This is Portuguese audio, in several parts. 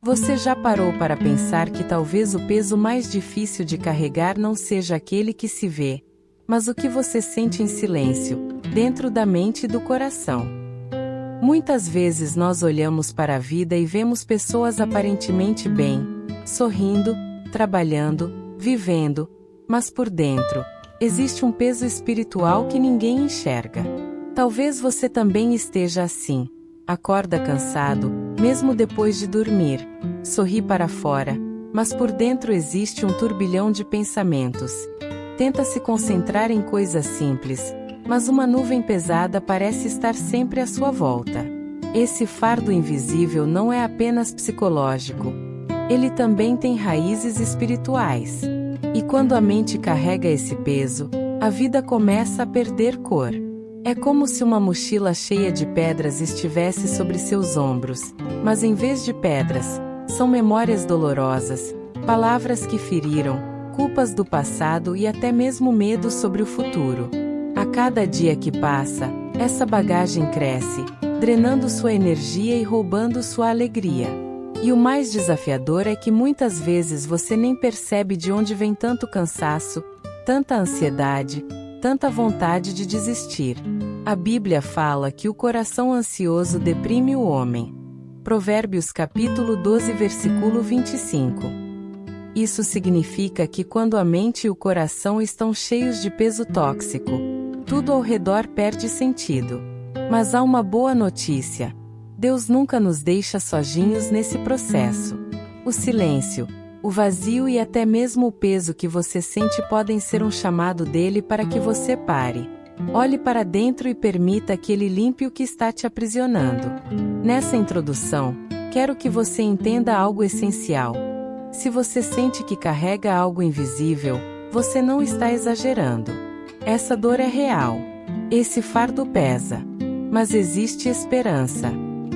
Você já parou para pensar que talvez o peso mais difícil de carregar não seja aquele que se vê, mas o que você sente em silêncio, dentro da mente e do coração? Muitas vezes nós olhamos para a vida e vemos pessoas aparentemente bem, sorrindo, trabalhando, vivendo, mas por dentro, existe um peso espiritual que ninguém enxerga. Talvez você também esteja assim. Acorda cansado, mesmo depois de dormir, sorri para fora, mas por dentro existe um turbilhão de pensamentos. Tenta se concentrar em coisas simples, mas uma nuvem pesada parece estar sempre à sua volta. Esse fardo invisível não é apenas psicológico. Ele também tem raízes espirituais. E quando a mente carrega esse peso, a vida começa a perder cor. É como se uma mochila cheia de pedras estivesse sobre seus ombros, mas em vez de pedras, são memórias dolorosas, palavras que feriram, culpas do passado e até mesmo medo sobre o futuro. A cada dia que passa, essa bagagem cresce, drenando sua energia e roubando sua alegria. E o mais desafiador é que muitas vezes você nem percebe de onde vem tanto cansaço, tanta ansiedade, tanta vontade de desistir. A Bíblia fala que o coração ansioso deprime o homem. Provérbios capítulo 12 versículo 25. Isso significa que quando a mente e o coração estão cheios de peso tóxico, tudo ao redor perde sentido. Mas há uma boa notícia. Deus nunca nos deixa sozinhos nesse processo. O silêncio, o vazio e até mesmo o peso que você sente podem ser um chamado dele para que você pare. Olhe para dentro e permita que ele limpe o que está te aprisionando. Nessa introdução, quero que você entenda algo essencial. Se você sente que carrega algo invisível, você não está exagerando. Essa dor é real. Esse fardo pesa. Mas existe esperança.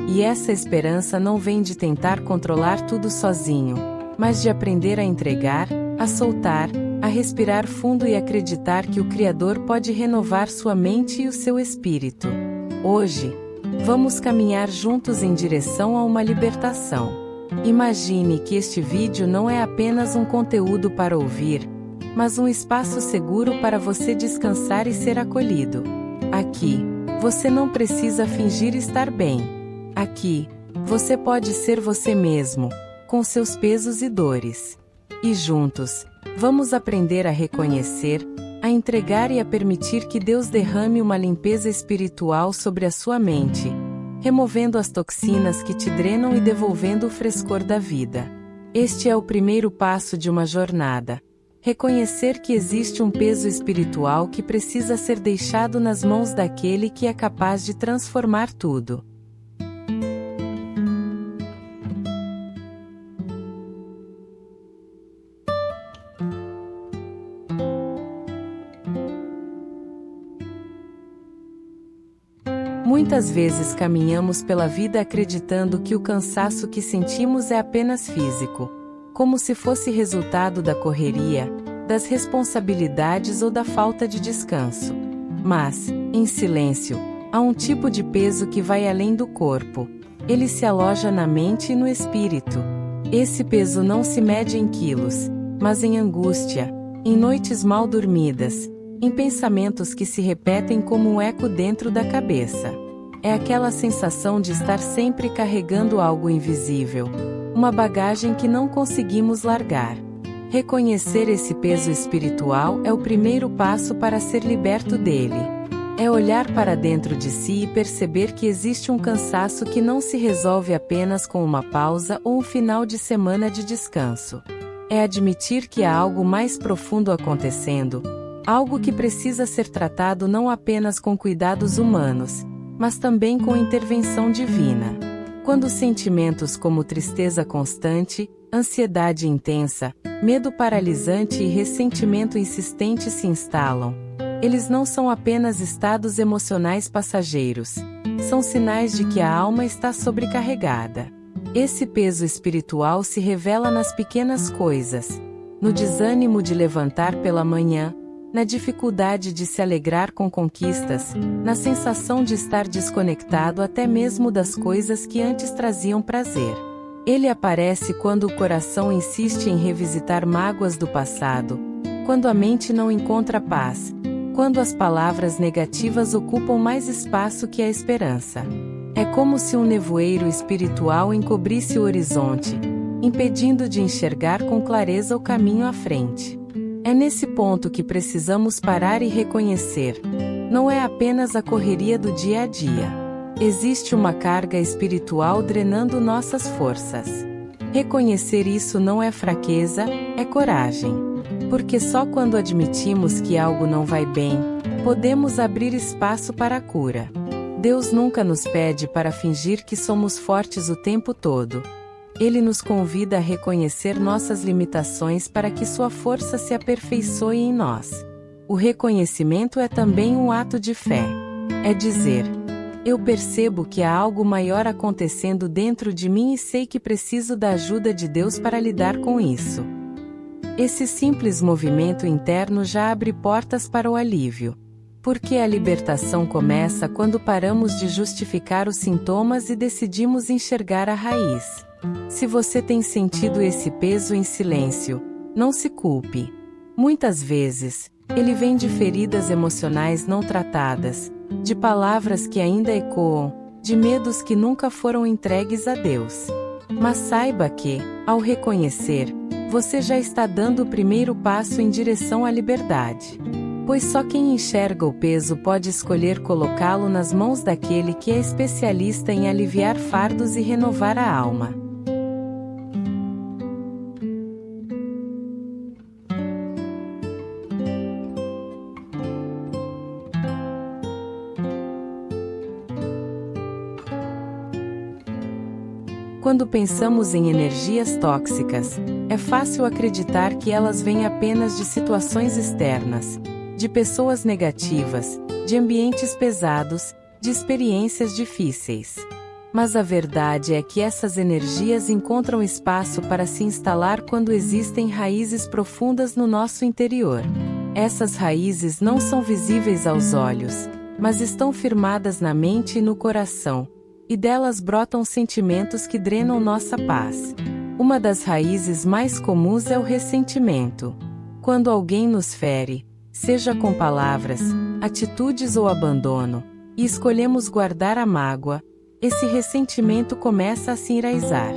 E essa esperança não vem de tentar controlar tudo sozinho, mas de aprender a entregar, a soltar, a respirar fundo e acreditar que o Criador pode renovar sua mente e o seu espírito. Hoje, vamos caminhar juntos em direção a uma libertação. Imagine que este vídeo não é apenas um conteúdo para ouvir, mas um espaço seguro para você descansar e ser acolhido. Aqui, você não precisa fingir estar bem. Aqui, você pode ser você mesmo, com seus pesos e dores. E juntos, vamos aprender a reconhecer, a entregar e a permitir que Deus derrame uma limpeza espiritual sobre a sua mente, removendo as toxinas que te drenam e devolvendo o frescor da vida. Este é o primeiro passo de uma jornada. Reconhecer que existe um peso espiritual que precisa ser deixado nas mãos daquele que é capaz de transformar tudo. Muitas vezes caminhamos pela vida acreditando que o cansaço que sentimos é apenas físico, como se fosse resultado da correria, das responsabilidades ou da falta de descanso. Mas, em silêncio, há um tipo de peso que vai além do corpo. Ele se aloja na mente e no espírito. Esse peso não se mede em quilos, mas em angústia, em noites mal dormidas, em pensamentos que se repetem como um eco dentro da cabeça. É aquela sensação de estar sempre carregando algo invisível, uma bagagem que não conseguimos largar. Reconhecer esse peso espiritual é o primeiro passo para ser liberto dele. É olhar para dentro de si e perceber que existe um cansaço que não se resolve apenas com uma pausa ou um final de semana de descanso. É admitir que há algo mais profundo acontecendo, algo que precisa ser tratado não apenas com cuidados humanos, mas também com intervenção divina. Quando sentimentos como tristeza constante, ansiedade intensa, medo paralisante e ressentimento insistente se instalam, eles não são apenas estados emocionais passageiros, são sinais de que a alma está sobrecarregada. Esse peso espiritual se revela nas pequenas coisas, no desânimo de levantar pela manhã, na dificuldade de se alegrar com conquistas, na sensação de estar desconectado até mesmo das coisas que antes traziam prazer. Ele aparece quando o coração insiste em revisitar mágoas do passado, quando a mente não encontra paz, quando as palavras negativas ocupam mais espaço que a esperança. É como se um nevoeiro espiritual encobrisse o horizonte, impedindo de enxergar com clareza o caminho à frente. É nesse ponto que precisamos parar e reconhecer. Não é apenas a correria do dia a dia. Existe uma carga espiritual drenando nossas forças. Reconhecer isso não é fraqueza, é coragem. Porque só quando admitimos que algo não vai bem, podemos abrir espaço para a cura. Deus nunca nos pede para fingir que somos fortes o tempo todo. Ele nos convida a reconhecer nossas limitações para que sua força se aperfeiçoe em nós. O reconhecimento é também um ato de fé. É dizer: eu percebo que há algo maior acontecendo dentro de mim e sei que preciso da ajuda de Deus para lidar com isso. Esse simples movimento interno já abre portas para o alívio. Porque a libertação começa quando paramos de justificar os sintomas e decidimos enxergar a raiz. Se você tem sentido esse peso em silêncio, não se culpe. Muitas vezes, ele vem de feridas emocionais não tratadas, de palavras que ainda ecoam, de medos que nunca foram entregues a Deus. Mas saiba que, ao reconhecer, você já está dando o primeiro passo em direção à liberdade. Pois só quem enxerga o peso pode escolher colocá-lo nas mãos daquele que é especialista em aliviar fardos e renovar a alma. Quando pensamos em energias tóxicas, é fácil acreditar que elas vêm apenas de situações externas, de pessoas negativas, de ambientes pesados, de experiências difíceis. Mas a verdade é que essas energias encontram espaço para se instalar quando existem raízes profundas no nosso interior. Essas raízes não são visíveis aos olhos, mas estão firmadas na mente e no coração. E delas brotam sentimentos que drenam nossa paz. Uma das raízes mais comuns é o ressentimento. Quando alguém nos fere, seja com palavras, atitudes ou abandono, e escolhemos guardar a mágoa, esse ressentimento começa a se enraizar.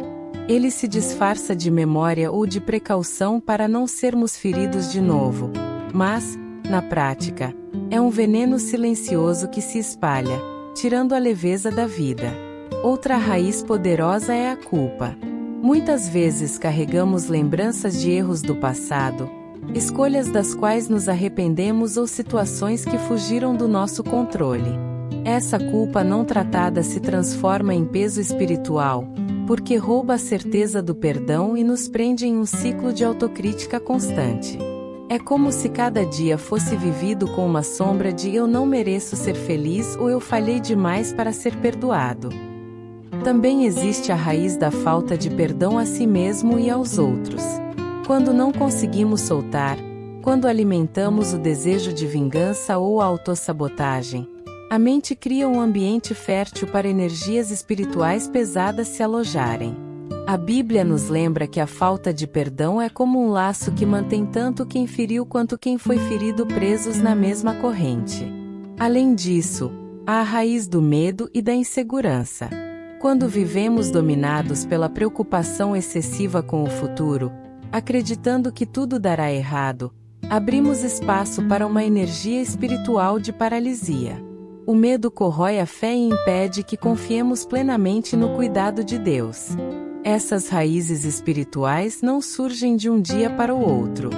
Ele se disfarça de memória ou de precaução para não sermos feridos de novo. Mas, na prática, é um veneno silencioso que se espalha, tirando a leveza da vida. Outra raiz poderosa é a culpa. Muitas vezes carregamos lembranças de erros do passado, escolhas das quais nos arrependemos ou situações que fugiram do nosso controle. Essa culpa não tratada se transforma em peso espiritual, porque rouba a certeza do perdão e nos prende em um ciclo de autocrítica constante. É como se cada dia fosse vivido com uma sombra de eu não mereço ser feliz ou eu falhei demais para ser perdoado. Também existe a raiz da falta de perdão a si mesmo e aos outros. Quando não conseguimos soltar, quando alimentamos o desejo de vingança ou a autossabotagem, a mente cria um ambiente fértil para energias espirituais pesadas se alojarem. A Bíblia nos lembra que a falta de perdão é como um laço que mantém tanto quem feriu quanto quem foi ferido presos na mesma corrente. Além disso, há a raiz do medo e da insegurança. Quando vivemos dominados pela preocupação excessiva com o futuro, acreditando que tudo dará errado, abrimos espaço para uma energia espiritual de paralisia. O medo corrói a fé e impede que confiemos plenamente no cuidado de Deus. Essas raízes espirituais não surgem de um dia para o outro.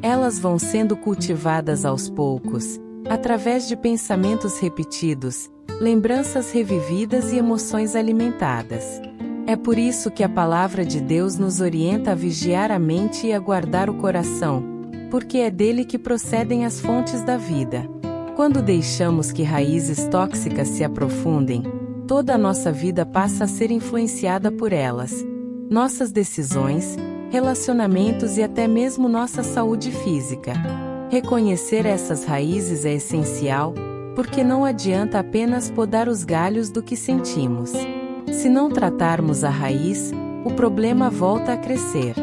Elas vão sendo cultivadas aos poucos, através de pensamentos repetidos, lembranças revividas e emoções alimentadas. É por isso que a palavra de Deus nos orienta a vigiar a mente e a guardar o coração, porque é dele que procedem as fontes da vida. Quando deixamos que raízes tóxicas se aprofundem, toda a nossa vida passa a ser influenciada por elas. Nossas decisões, relacionamentos e até mesmo nossa saúde física. Reconhecer essas raízes é essencial, porque não adianta apenas podar os galhos do que sentimos. Se não tratarmos a raiz, o problema volta a crescer.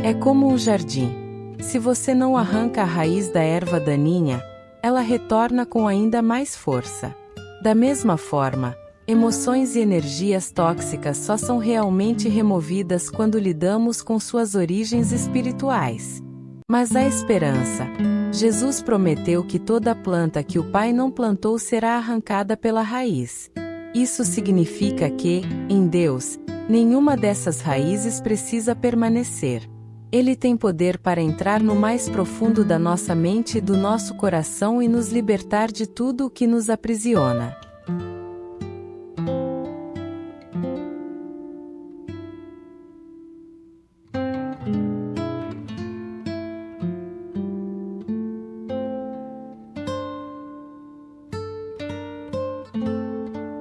É como um jardim. Se você não arranca a raiz da erva daninha, ela retorna com ainda mais força. Da mesma forma, emoções e energias tóxicas só são realmente removidas quando lidamos com suas origens espirituais. Mas há esperança. Jesus prometeu que toda planta que o Pai não plantou será arrancada pela raiz. Isso significa que, em Deus, nenhuma dessas raízes precisa permanecer. Ele tem poder para entrar no mais profundo da nossa mente e do nosso coração e nos libertar de tudo o que nos aprisiona.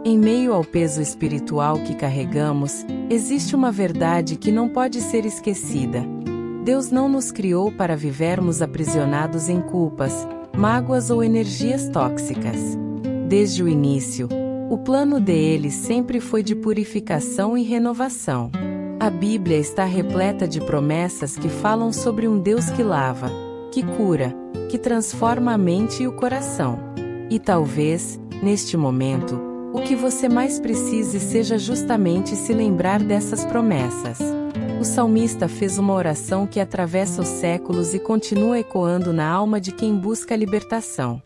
Em meio ao peso espiritual que carregamos, existe uma verdade que não pode ser esquecida. Deus não nos criou para vivermos aprisionados em culpas, mágoas ou energias tóxicas. Desde o início, o plano dele sempre foi de purificação e renovação. A Bíblia está repleta de promessas que falam sobre um Deus que lava, que cura, que transforma a mente e o coração. E talvez, neste momento, o que você mais precise seja justamente se lembrar dessas promessas. O salmista fez uma oração que atravessa os séculos e continua ecoando na alma de quem busca a libertação.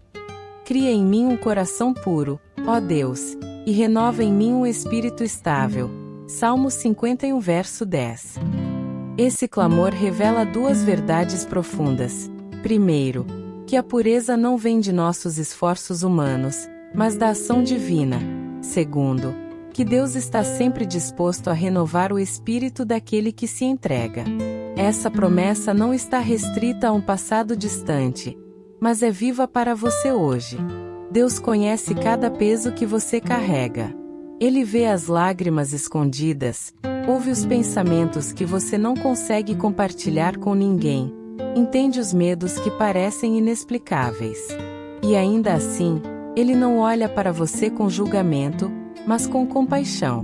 Cria em mim um coração puro, ó Deus, e renova em mim um espírito estável. Salmo 51, verso 10. Esse clamor revela duas verdades profundas. Primeiro, que a pureza não vem de nossos esforços humanos, mas da ação divina. Segundo, que Deus está sempre disposto a renovar o espírito daquele que se entrega. Essa promessa não está restrita a um passado distante, mas é viva para você hoje. Deus conhece cada peso que você carrega. Ele vê as lágrimas escondidas, ouve os pensamentos que você não consegue compartilhar com ninguém, entende os medos que parecem inexplicáveis. E ainda assim, Ele não olha para você com julgamento, mas com compaixão.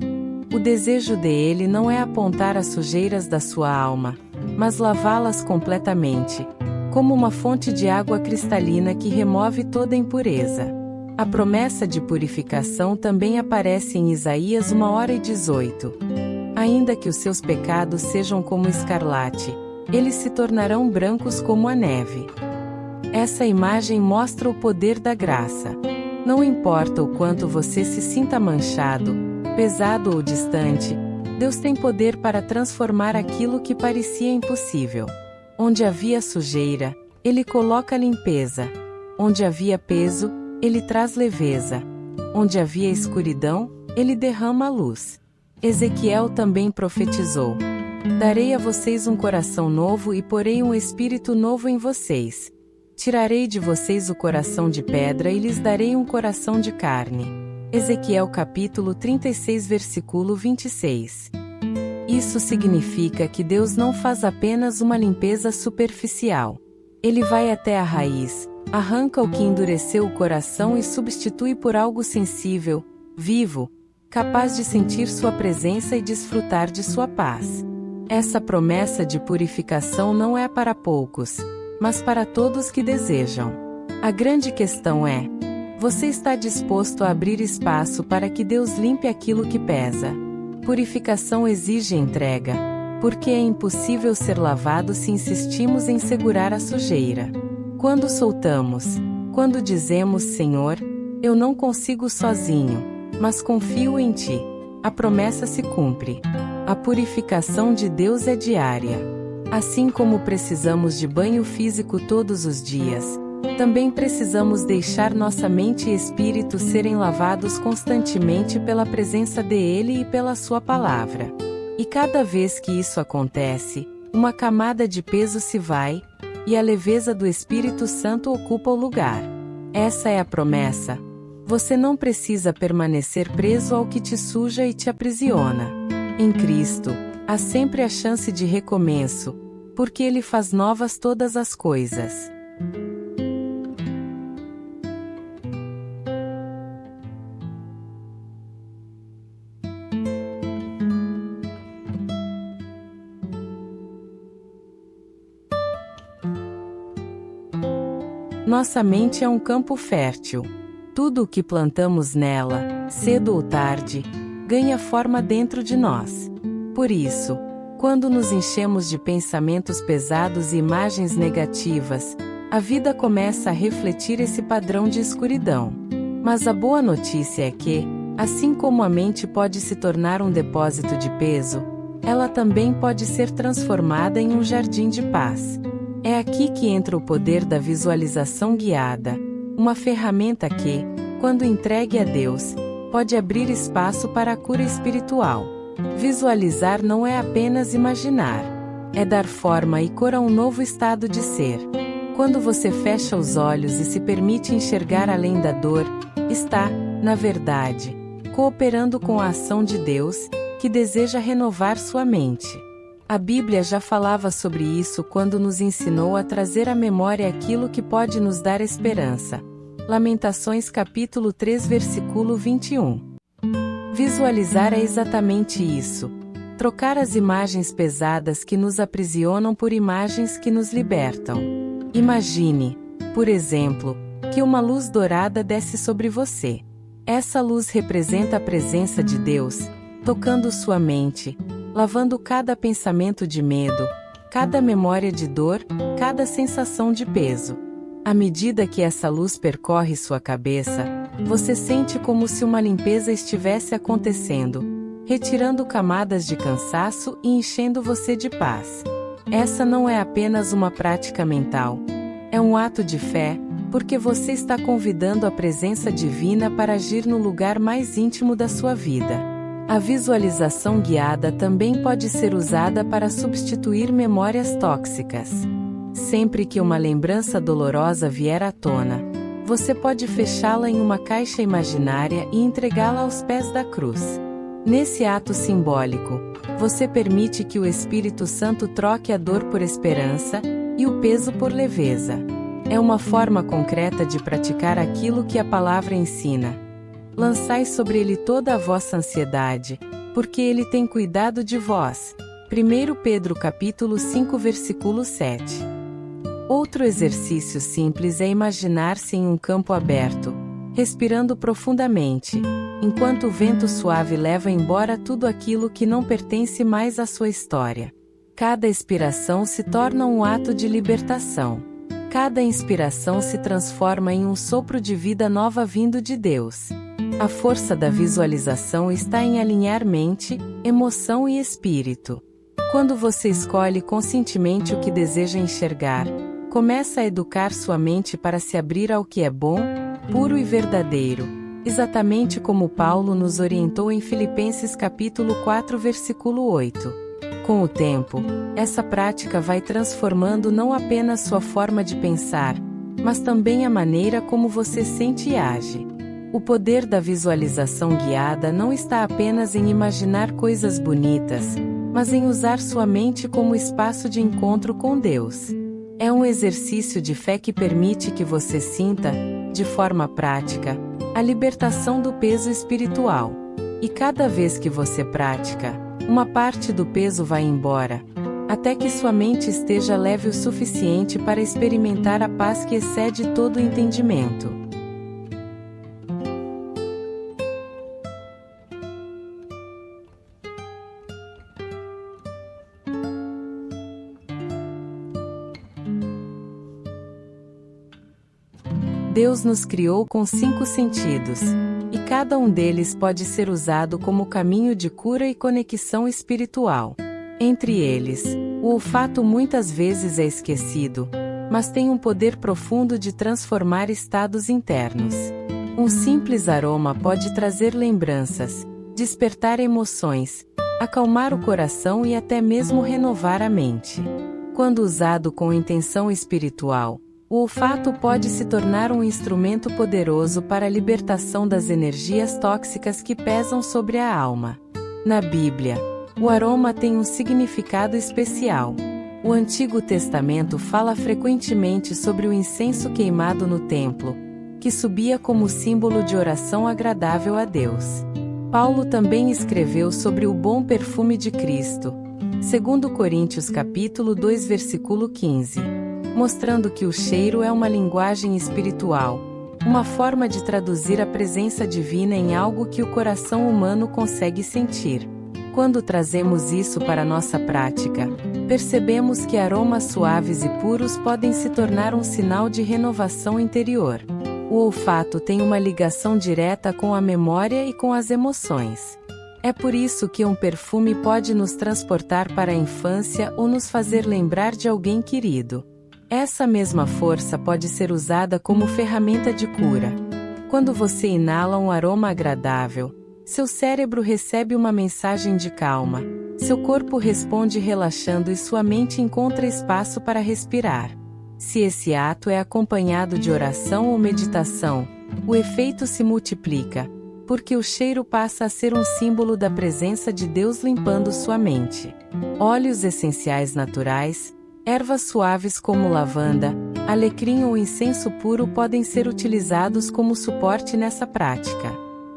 O desejo dele não é apontar as sujeiras da sua alma, mas lavá-las completamente, como uma fonte de água cristalina que remove toda impureza. A promessa de purificação também aparece em Isaías 1:18. Ainda que os seus pecados sejam como escarlate, eles se tornarão brancos como a neve. Essa imagem mostra o poder da graça. Não importa o quanto você se sinta manchado, pesado ou distante, Deus tem poder para transformar aquilo que parecia impossível. Onde havia sujeira, Ele coloca limpeza. Onde havia peso, Ele traz leveza. Onde havia escuridão, Ele derrama a luz. Ezequiel também profetizou: darei a vocês um coração novo e porei um espírito novo em vocês. Tirarei de vocês o coração de pedra e lhes darei um coração de carne. Ezequiel capítulo 36 versículo 26. Isso significa que Deus não faz apenas uma limpeza superficial. Ele vai até a raiz, arranca o que endureceu o coração e substitui por algo sensível, vivo, capaz de sentir sua presença e desfrutar de sua paz. Essa promessa de purificação não é para poucos, mas para todos que desejam. A grande questão é: você está disposto a abrir espaço para que Deus limpe aquilo que pesa? Purificação exige entrega, porque é impossível ser lavado se insistimos em segurar a sujeira. Quando soltamos, quando dizemos: Senhor, eu não consigo sozinho, mas confio em Ti, a promessa se cumpre. A purificação de Deus é diária. Assim como precisamos de banho físico todos os dias, também precisamos deixar nossa mente e espírito serem lavados constantemente pela presença dele e pela sua palavra. E cada vez que isso acontece, uma camada de peso se vai, e a leveza do Espírito Santo ocupa o lugar. Essa é a promessa. Você não precisa permanecer preso ao que te suja e te aprisiona. Em Cristo, há sempre a chance de recomeço, porque Ele faz novas todas as coisas. Nossa mente é um campo fértil. Tudo o que plantamos nela, cedo ou tarde, ganha forma dentro de nós. Por isso, quando nos enchemos de pensamentos pesados e imagens negativas, a vida começa a refletir esse padrão de escuridão. Mas a boa notícia é que, assim como a mente pode se tornar um depósito de peso, ela também pode ser transformada em um jardim de paz. É aqui que entra o poder da visualização guiada, uma ferramenta que, quando entregue a Deus, pode abrir espaço para a cura espiritual. Visualizar não é apenas imaginar, é dar forma e cor a um novo estado de ser. Quando você fecha os olhos e se permite enxergar além da dor, está, na verdade, cooperando com a ação de Deus, que deseja renovar sua mente. A Bíblia já falava sobre isso quando nos ensinou a trazer à memória aquilo que pode nos dar esperança. Lamentações capítulo 3 versículo 21. Visualizar é exatamente isso. Trocar as imagens pesadas que nos aprisionam por imagens que nos libertam. Imagine, por exemplo, que uma luz dourada desce sobre você. Essa luz representa a presença de Deus, tocando sua mente, lavando cada pensamento de medo, cada memória de dor, cada sensação de peso. À medida que essa luz percorre sua cabeça, você sente como se uma limpeza estivesse acontecendo, retirando camadas de cansaço e enchendo você de paz. Essa não é apenas uma prática mental. É um ato de fé, porque você está convidando a presença divina para agir no lugar mais íntimo da sua vida. A visualização guiada também pode ser usada para substituir memórias tóxicas. Sempre que uma lembrança dolorosa vier à tona, você pode fechá-la em uma caixa imaginária e entregá-la aos pés da cruz. Nesse ato simbólico, você permite que o Espírito Santo troque a dor por esperança e o peso por leveza. É uma forma concreta de praticar aquilo que a palavra ensina. Lançai sobre ele toda a vossa ansiedade, porque ele tem cuidado de vós. 1 Pedro capítulo 5 versículo 7. Outro exercício simples é imaginar-se em um campo aberto, respirando profundamente, enquanto o vento suave leva embora tudo aquilo que não pertence mais à sua história. Cada expiração se torna um ato de libertação. Cada inspiração se transforma em um sopro de vida nova vindo de Deus. A força da visualização está em alinhar mente, emoção e espírito. Quando você escolhe conscientemente o que deseja enxergar, começa a educar sua mente para se abrir ao que é bom, puro e verdadeiro, exatamente como Paulo nos orientou em Filipenses capítulo 4 versículo 8. Com o tempo, essa prática vai transformando não apenas sua forma de pensar, mas também a maneira como você sente e age. O poder da visualização guiada não está apenas em imaginar coisas bonitas, mas em usar sua mente como espaço de encontro com Deus. É um exercício de fé que permite que você sinta, de forma prática, a libertação do peso espiritual. E cada vez que você pratica, uma parte do peso vai embora, até que sua mente esteja leve o suficiente para experimentar a paz que excede todo o entendimento. Deus nos criou com 5 sentidos, e cada um deles pode ser usado como caminho de cura e conexão espiritual. Entre eles, o olfato muitas vezes é esquecido, mas tem um poder profundo de transformar estados internos. Um simples aroma pode trazer lembranças, despertar emoções, acalmar o coração e até mesmo renovar a mente. Quando usado com intenção espiritual, o olfato pode se tornar um instrumento poderoso para a libertação das energias tóxicas que pesam sobre a alma. Na Bíblia, o aroma tem um significado especial. O Antigo Testamento fala frequentemente sobre o incenso queimado no templo, que subia como símbolo de oração agradável a Deus. Paulo também escreveu sobre o bom perfume de Cristo. 2 Coríntios capítulo 2 versículo 15. mostrando que o cheiro é uma linguagem espiritual, uma forma de traduzir a presença divina em algo que o coração humano consegue sentir. Quando trazemos isso para nossa prática, percebemos que aromas suaves e puros podem se tornar um sinal de renovação interior. O olfato tem uma ligação direta com a memória e com as emoções. É por isso que um perfume pode nos transportar para a infância ou nos fazer lembrar de alguém querido. Essa mesma força pode ser usada como ferramenta de cura. Quando você inala um aroma agradável, seu cérebro recebe uma mensagem de calma, seu corpo responde relaxando e sua mente encontra espaço para respirar. Se esse ato é acompanhado de oração ou meditação, o efeito se multiplica, porque o cheiro passa a ser um símbolo da presença de Deus limpando sua mente. Óleos essenciais naturais, ervas suaves como lavanda, alecrim ou incenso puro podem ser utilizados como suporte nessa prática.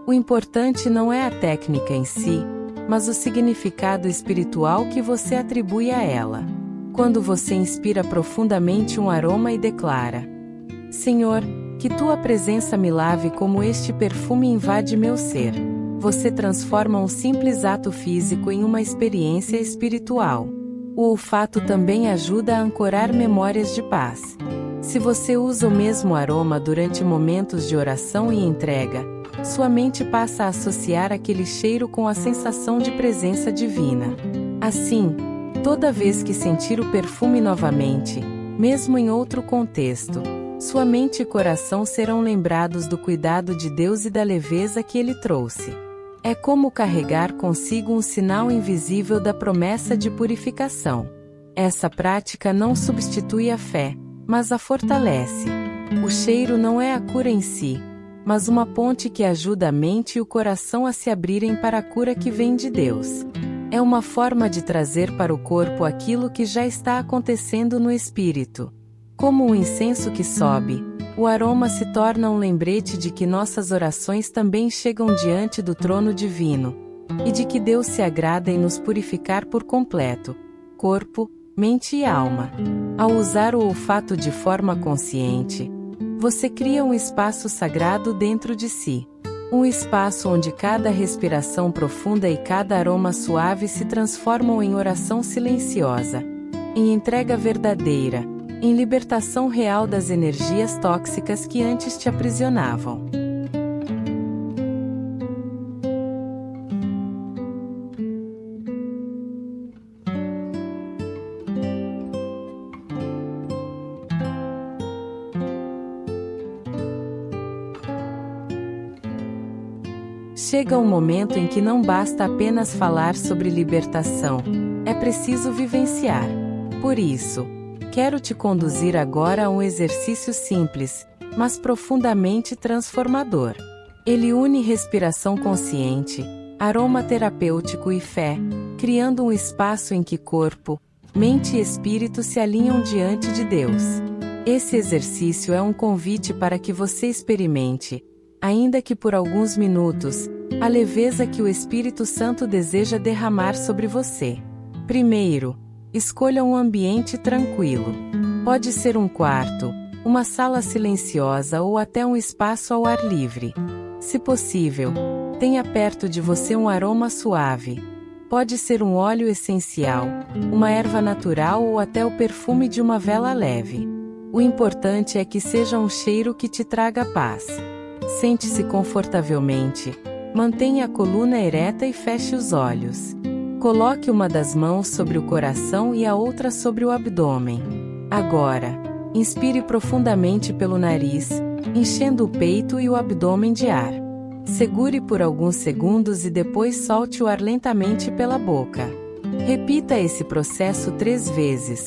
O importante não é a técnica em si, mas o significado espiritual que você atribui a ela. Quando você inspira profundamente um aroma e declara: Senhor, que tua presença me lave como este perfume invade meu ser, você transforma um simples ato físico em uma experiência espiritual. O olfato também ajuda a ancorar memórias de paz. Se você usa o mesmo aroma durante momentos de oração e entrega, sua mente passa a associar aquele cheiro com a sensação de presença divina. Assim, toda vez que sentir o perfume novamente, mesmo em outro contexto, sua mente e coração serão lembrados do cuidado de Deus e da leveza que Ele trouxe. É como carregar consigo um sinal invisível da promessa de purificação. Essa prática não substitui a fé, mas a fortalece. O cheiro não é a cura em si, mas uma ponte que ajuda a mente e o coração a se abrirem para a cura que vem de Deus. É uma forma de trazer para o corpo aquilo que já está acontecendo no espírito. Como um incenso que sobe, o aroma se torna um lembrete de que nossas orações também chegam diante do trono divino, e de que Deus se agrada em nos purificar por completo, corpo, mente e alma. Ao usar o olfato de forma consciente, você cria um espaço sagrado dentro de si. Um espaço onde cada respiração profunda e cada aroma suave se transformam em oração silenciosa, em entrega verdadeira, em libertação real das energias tóxicas que antes te aprisionavam. Chega um momento em que não basta apenas falar sobre libertação, é preciso vivenciar. Por isso, quero te conduzir agora a um exercício simples, mas profundamente transformador. Ele une respiração consciente, aroma terapêutico e fé, criando um espaço em que corpo, mente e espírito se alinham diante de Deus. Esse exercício é um convite para que você experimente, ainda que por alguns minutos, a leveza que o Espírito Santo deseja derramar sobre você. Primeiro, escolha um ambiente tranquilo. Pode ser um quarto, uma sala silenciosa ou até um espaço ao ar livre. Se possível, tenha perto de você um aroma suave. Pode ser um óleo essencial, uma erva natural ou até o perfume de uma vela leve. O importante é que seja um cheiro que te traga paz. Sente-se confortavelmente. Mantenha a coluna ereta e feche os olhos. Coloque uma das mãos sobre o coração e a outra sobre o abdômen. Agora, inspire profundamente pelo nariz, enchendo o peito e o abdômen de ar. Segure por alguns segundos e depois solte o ar lentamente pela boca. Repita esse processo 3 vezes,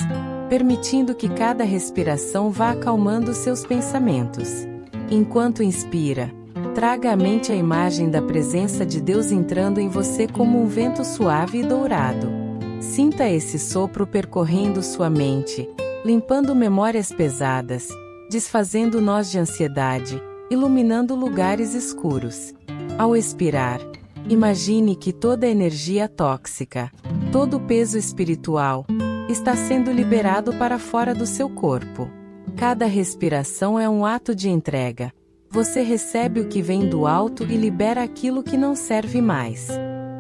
permitindo que cada respiração vá acalmando seus pensamentos. Enquanto inspira, traga à mente a imagem da presença de Deus entrando em você como um vento suave e dourado. Sinta esse sopro percorrendo sua mente, limpando memórias pesadas, desfazendo nós de ansiedade, iluminando lugares escuros. Ao expirar, imagine que toda a energia tóxica, todo o peso espiritual, está sendo liberado para fora do seu corpo. Cada respiração é um ato de entrega. Você recebe o que vem do alto e libera aquilo que não serve mais.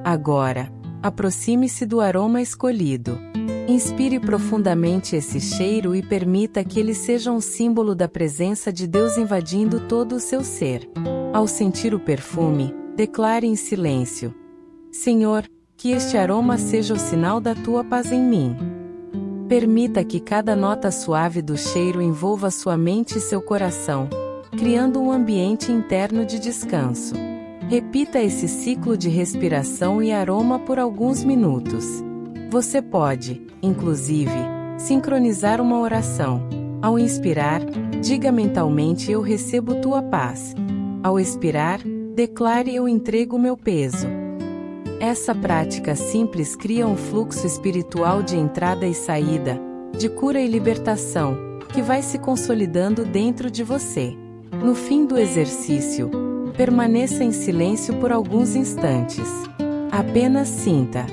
Agora, aproxime-se do aroma escolhido. Inspire profundamente esse cheiro e permita que ele seja um símbolo da presença de Deus invadindo todo o seu ser. Ao sentir o perfume, declare em silêncio: Senhor, que este aroma seja o sinal da tua paz em mim. Permita que cada nota suave do cheiro envolva sua mente e seu coração, criando um ambiente interno de descanso. Repita esse ciclo de respiração e aroma por alguns minutos. Você pode, inclusive, sincronizar uma oração. Ao inspirar, diga mentalmente: eu recebo tua paz. Ao expirar, declare: eu entrego meu peso. Essa prática simples cria um fluxo espiritual de entrada e saída, de cura e libertação, que vai se consolidando dentro de você. No fim do exercício, permaneça em silêncio por alguns instantes. Apenas sinta.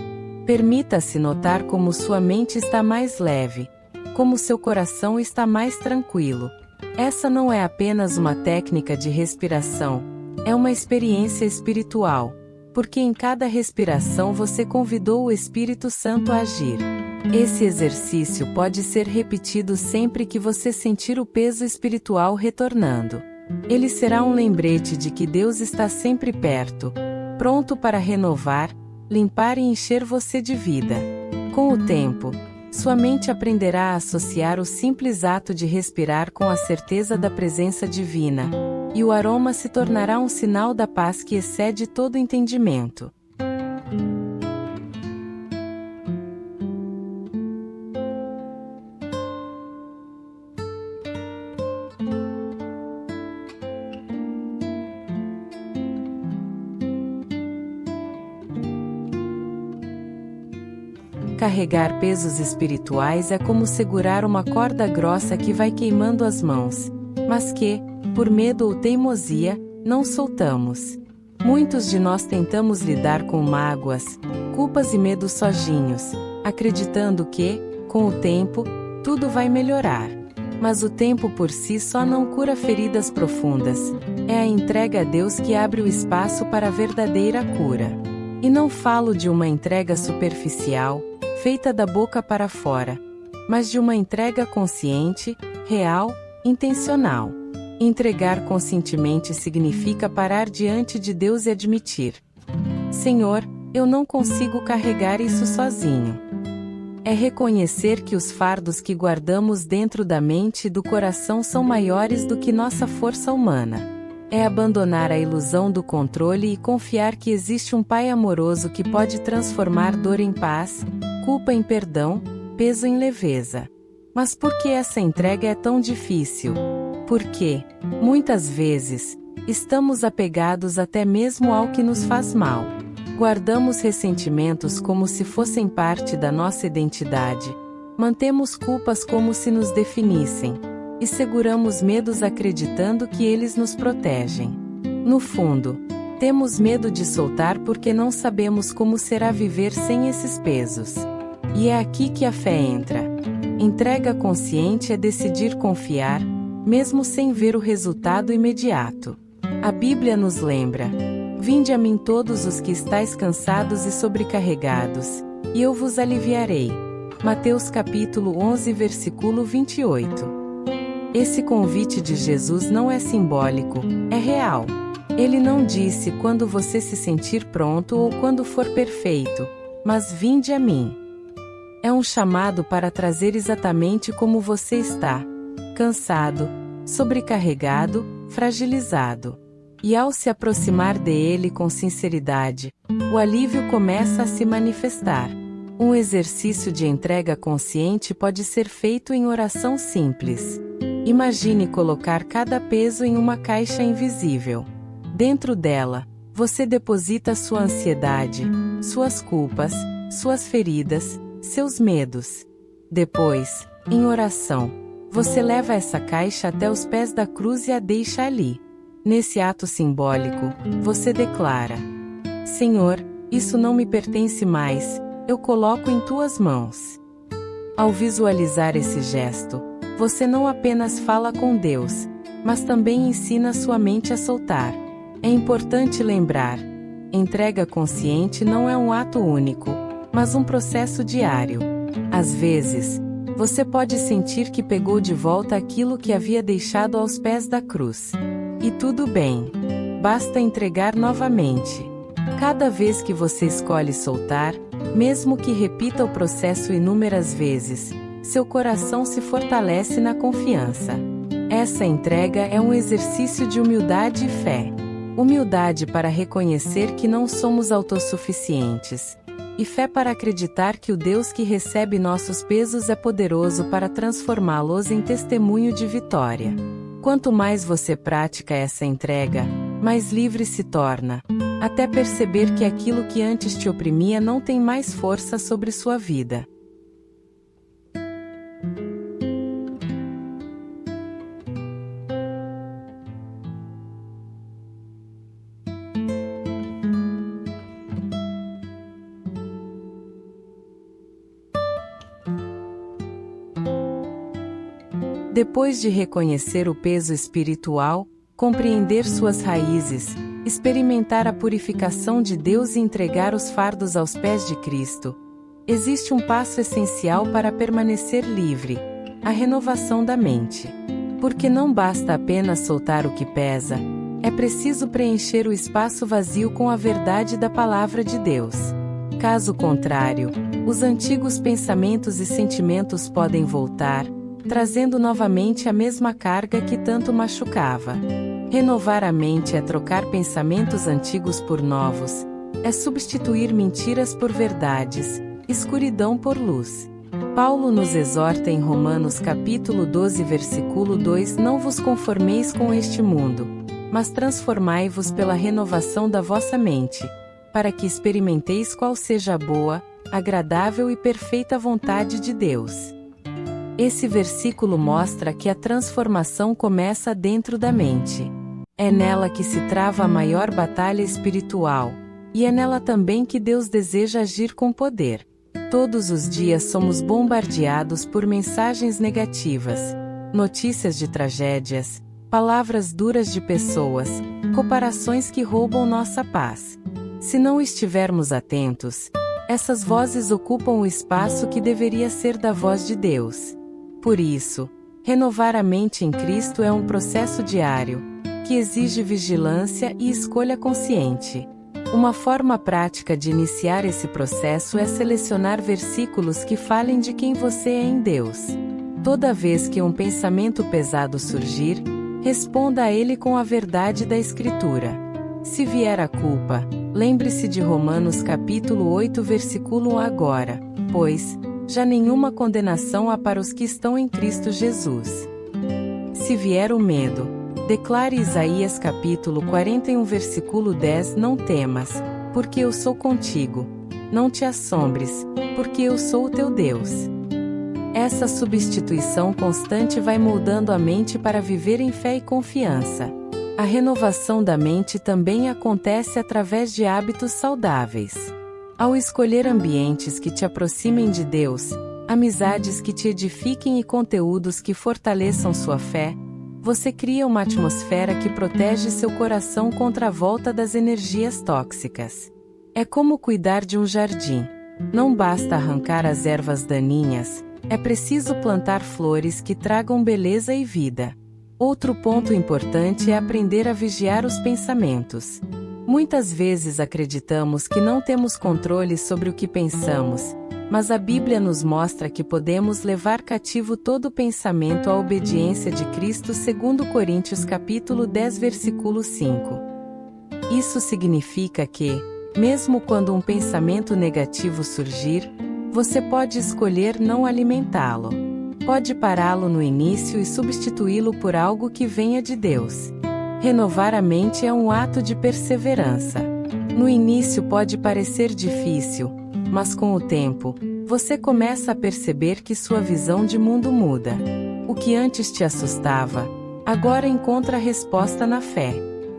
Permita-se notar como sua mente está mais leve, como seu coração está mais tranquilo. Essa não é apenas uma técnica de respiração, é uma experiência espiritual, porque em cada respiração você convidou o Espírito Santo a agir. Esse exercício pode ser repetido sempre que você sentir o peso espiritual retornando. Ele será um lembrete de que Deus está sempre perto, pronto para renovar, limpar e encher você de vida. Com o tempo, sua mente aprenderá a associar o simples ato de respirar com a certeza da presença divina, e o aroma se tornará um sinal da paz que excede todo entendimento. Carregar pesos espirituais é como segurar uma corda grossa que vai queimando as mãos, mas que, por medo ou teimosia, não soltamos. Muitos de nós tentamos lidar com mágoas, culpas e medos sozinhos, acreditando que, com o tempo, tudo vai melhorar. Mas o tempo por si só não cura feridas profundas. É a entrega a Deus que abre o espaço para a verdadeira cura. E não falo de uma entrega superficial, feita da boca para fora, mas de uma entrega consciente, real, intencional. Entregar conscientemente significa parar diante de Deus e admitir: Senhor, eu não consigo carregar isso sozinho. É reconhecer que os fardos que guardamos dentro da mente e do coração são maiores do que nossa força humana. É abandonar a ilusão do controle e confiar que existe um Pai amoroso que pode transformar dor em paz, culpa em perdão, peso em leveza. Mas por que essa entrega é tão difícil? Porque, muitas vezes, estamos apegados até mesmo ao que nos faz mal. Guardamos ressentimentos como se fossem parte da nossa identidade. Mantemos culpas como se nos definissem. E seguramos medos acreditando que eles nos protegem. No fundo, temos medo de soltar porque não sabemos como será viver sem esses pesos. E é aqui que a fé entra. Entrega consciente é decidir confiar, mesmo sem ver o resultado imediato. A Bíblia nos lembra: Vinde a mim todos os que estáis cansados e sobrecarregados, e eu vos aliviarei. Mateus capítulo 11 versículo 28. Esse convite de Jesus não é simbólico, é real. Ele não disse quando você se sentir pronto ou quando for perfeito, mas vinde a mim. É um chamado para trazer exatamente como você está: cansado, sobrecarregado, fragilizado. E ao se aproximar dele com sinceridade, o alívio começa a se manifestar. Um exercício de entrega consciente pode ser feito em oração simples. Imagine colocar cada peso em uma caixa invisível. Dentro dela, você deposita sua ansiedade, suas culpas, suas feridas, seus medos. Depois, em oração, você leva essa caixa até os pés da cruz e a deixa ali. Nesse ato simbólico, você declara: Senhor, isso não me pertence mais, eu coloco em tuas mãos. Ao visualizar esse gesto, você não apenas fala com Deus, mas também ensina sua mente a soltar. É importante lembrar: entrega consciente não é um ato único, mas um processo diário. Às vezes, você pode sentir que pegou de volta aquilo que havia deixado aos pés da cruz. E tudo bem. Basta entregar novamente. Cada vez que você escolhe soltar, mesmo que repita o processo inúmeras vezes, seu coração se fortalece na confiança. Essa entrega é um exercício de humildade e fé. Humildade para reconhecer que não somos autossuficientes. E fé para acreditar que o Deus que recebe nossos pesos é poderoso para transformá-los em testemunho de vitória. Quanto mais você pratica essa entrega, mais livre se torna, até perceber que aquilo que antes te oprimia não tem mais força sobre sua vida. Depois de reconhecer o peso espiritual, compreender suas raízes, experimentar a purificação de Deus e entregar os fardos aos pés de Cristo, existe um passo essencial para permanecer livre: a renovação da mente. Porque não basta apenas soltar o que pesa, é preciso preencher o espaço vazio com a verdade da Palavra de Deus. Caso contrário, os antigos pensamentos e sentimentos podem voltar, trazendo novamente a mesma carga que tanto machucava. Renovar a mente é trocar pensamentos antigos por novos, é substituir mentiras por verdades, escuridão por luz. Paulo nos exorta em Romanos capítulo 12 versículo 2: Não vos conformeis com este mundo, mas transformai-vos pela renovação da vossa mente, para que experimenteis qual seja a boa, agradável e perfeita vontade de Deus. Esse versículo mostra que a transformação começa dentro da mente. É nela que se trava a maior batalha espiritual, e é nela também que Deus deseja agir com poder. Todos os dias somos bombardeados por mensagens negativas, notícias de tragédias, palavras duras de pessoas, comparações que roubam nossa paz. Se não estivermos atentos, essas vozes ocupam o espaço que deveria ser da voz de Deus. Por isso, renovar a mente em Cristo é um processo diário, que exige vigilância e escolha consciente. Uma forma prática de iniciar esse processo é selecionar versículos que falem de quem você é em Deus. Toda vez que um pensamento pesado surgir, responda a ele com a verdade da Escritura. Se vier a culpa, lembre-se de Romanos capítulo 8 versículo 1 agora, pois já nenhuma condenação há para os que estão em Cristo Jesus. Se vier o medo, declare Isaías capítulo 41 versículo 10: Não temas, porque eu sou contigo. Não te assombres, porque eu sou o teu Deus. Essa substituição constante vai moldando a mente para viver em fé e confiança. A renovação da mente também acontece através de hábitos saudáveis. Ao escolher ambientes que te aproximem de Deus, amizades que te edifiquem e conteúdos que fortaleçam sua fé, você cria uma atmosfera que protege seu coração contra a volta das energias tóxicas. É como cuidar de um jardim. Não basta arrancar as ervas daninhas, é preciso plantar flores que tragam beleza e vida. Outro ponto importante é aprender a vigiar os pensamentos. Muitas vezes acreditamos que não temos controle sobre o que pensamos, mas a Bíblia nos mostra que podemos levar cativo todo pensamento à obediência de Cristo, segundo Coríntios capítulo 10 versículo 5. Isso significa que, mesmo quando um pensamento negativo surgir, você pode escolher não alimentá-lo. Pode pará-lo no início e substituí-lo por algo que venha de Deus. Renovar a mente é um ato de perseverança. No início pode parecer difícil, mas com o tempo, você começa a perceber que sua visão de mundo muda. O que antes te assustava, agora encontra resposta na fé.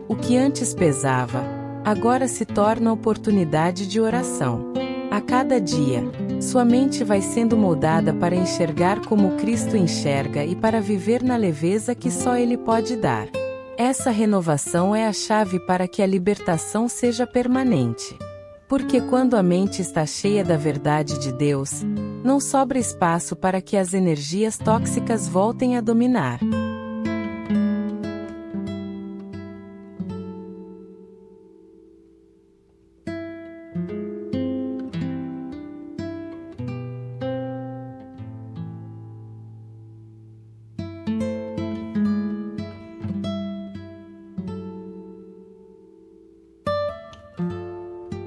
O que antes pesava, agora se torna oportunidade de oração. A cada dia, Sua mente vai sendo moldada para enxergar como Cristo enxerga e para viver na leveza que só Ele pode dar. Essa renovação é a chave para que a libertação seja permanente. Porque quando a mente está cheia da verdade de Deus, não sobra espaço para que as energias tóxicas voltem a dominar.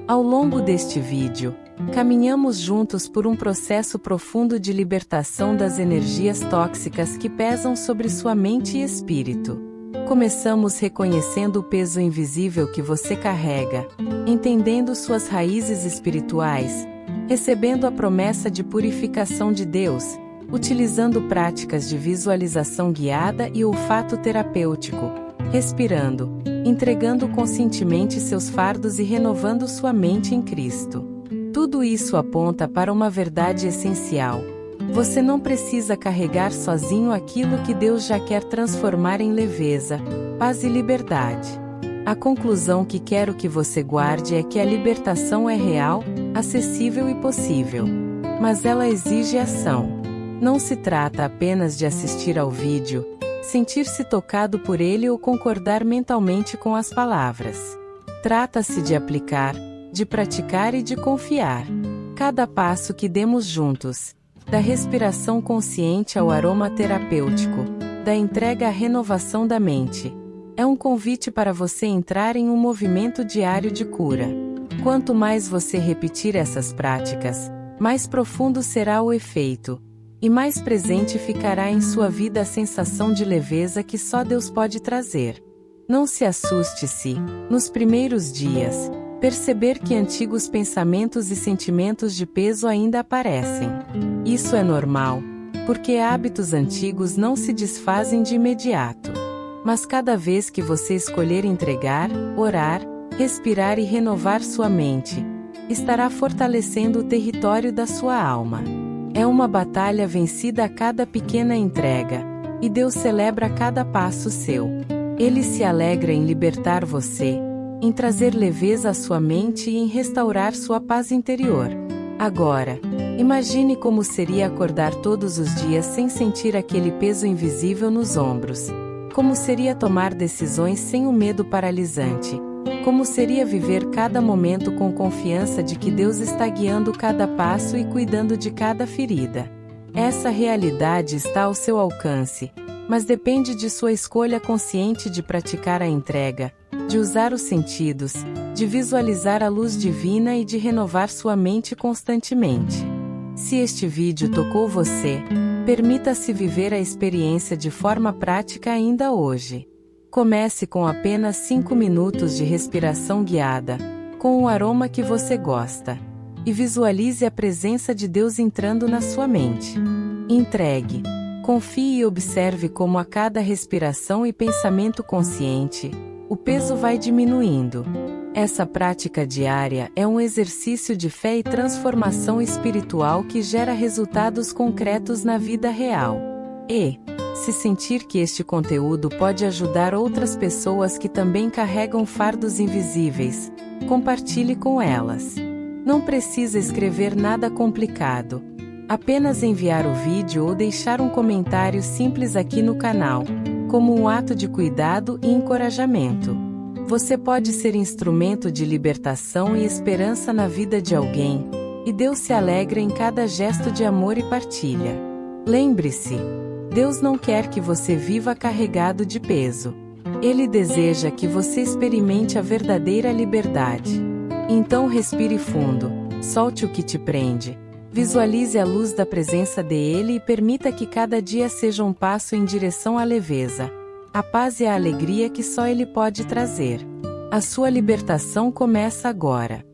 Ao longo deste vídeo, caminhamos juntos por um processo profundo de libertação das energias tóxicas que pesam sobre sua mente e espírito. Começamos reconhecendo o peso invisível que você carrega, entendendo suas raízes espirituais, recebendo a promessa de purificação de Deus, utilizando práticas de visualização guiada e olfato terapêutico, respirando, entregando conscientemente seus fardos e renovando sua mente em Cristo. Tudo isso aponta para uma verdade essencial. Você não precisa carregar sozinho aquilo que Deus já quer transformar em leveza, paz e liberdade. A conclusão que quero que você guarde é que a libertação é real, acessível e possível. Mas ela exige ação. Não se trata apenas de assistir ao vídeo, sentir-se tocado por ele ou concordar mentalmente com as palavras. Trata-se de aplicar, de praticar e de confiar. Cada passo que demos juntos, da respiração consciente ao aroma terapêutico, da entrega à renovação da mente, é um convite para você entrar em um movimento diário de cura. Quanto mais você repetir essas práticas, mais profundo será o efeito, e mais presente ficará em sua vida a sensação de leveza que só Deus pode trazer. Não se assuste se, nos primeiros dias, perceber que antigos pensamentos e sentimentos de peso ainda aparecem. Isso é normal, porque hábitos antigos não se desfazem de imediato. Mas cada vez que você escolher entregar, orar, respirar e renovar sua mente, estará fortalecendo o território da sua alma. É uma batalha vencida a cada pequena entrega, e Deus celebra cada passo seu. Ele se alegra em libertar você, em trazer leveza à sua mente e em restaurar sua paz interior. Agora, imagine como seria acordar todos os dias sem sentir aquele peso invisível nos ombros. Como seria tomar decisões sem o medo paralisante. Como seria viver cada momento com confiança de que Deus está guiando cada passo e cuidando de cada ferida. Essa realidade está ao seu alcance, mas depende de sua escolha consciente de praticar a entrega, de usar os sentidos, de visualizar a luz divina e de renovar sua mente constantemente. Se este vídeo tocou você, permita-se viver a experiência de forma prática ainda hoje. Comece com apenas 5 minutos de respiração guiada, com o aroma que você gosta. E visualize a presença de Deus entrando na sua mente. Entregue. Confie e observe como a cada respiração e pensamento consciente, o peso vai diminuindo. Essa prática diária é um exercício de fé e transformação espiritual que gera resultados concretos na vida real. E, se sentir que este conteúdo pode ajudar outras pessoas que também carregam fardos invisíveis, compartilhe com elas. Não precisa escrever nada complicado. Apenas enviar o vídeo ou deixar um comentário simples aqui no canal, como um ato de cuidado e encorajamento. Você pode ser instrumento de libertação e esperança na vida de alguém, e Deus se alegra em cada gesto de amor e partilha. Lembre-se, Deus não quer que você viva carregado de peso. Ele deseja que você experimente a verdadeira liberdade. Então respire fundo, solte o que te prende, visualize a luz da presença dele e permita que cada dia seja um passo em direção à leveza, a paz e a alegria que só ele pode trazer. A sua libertação começa agora.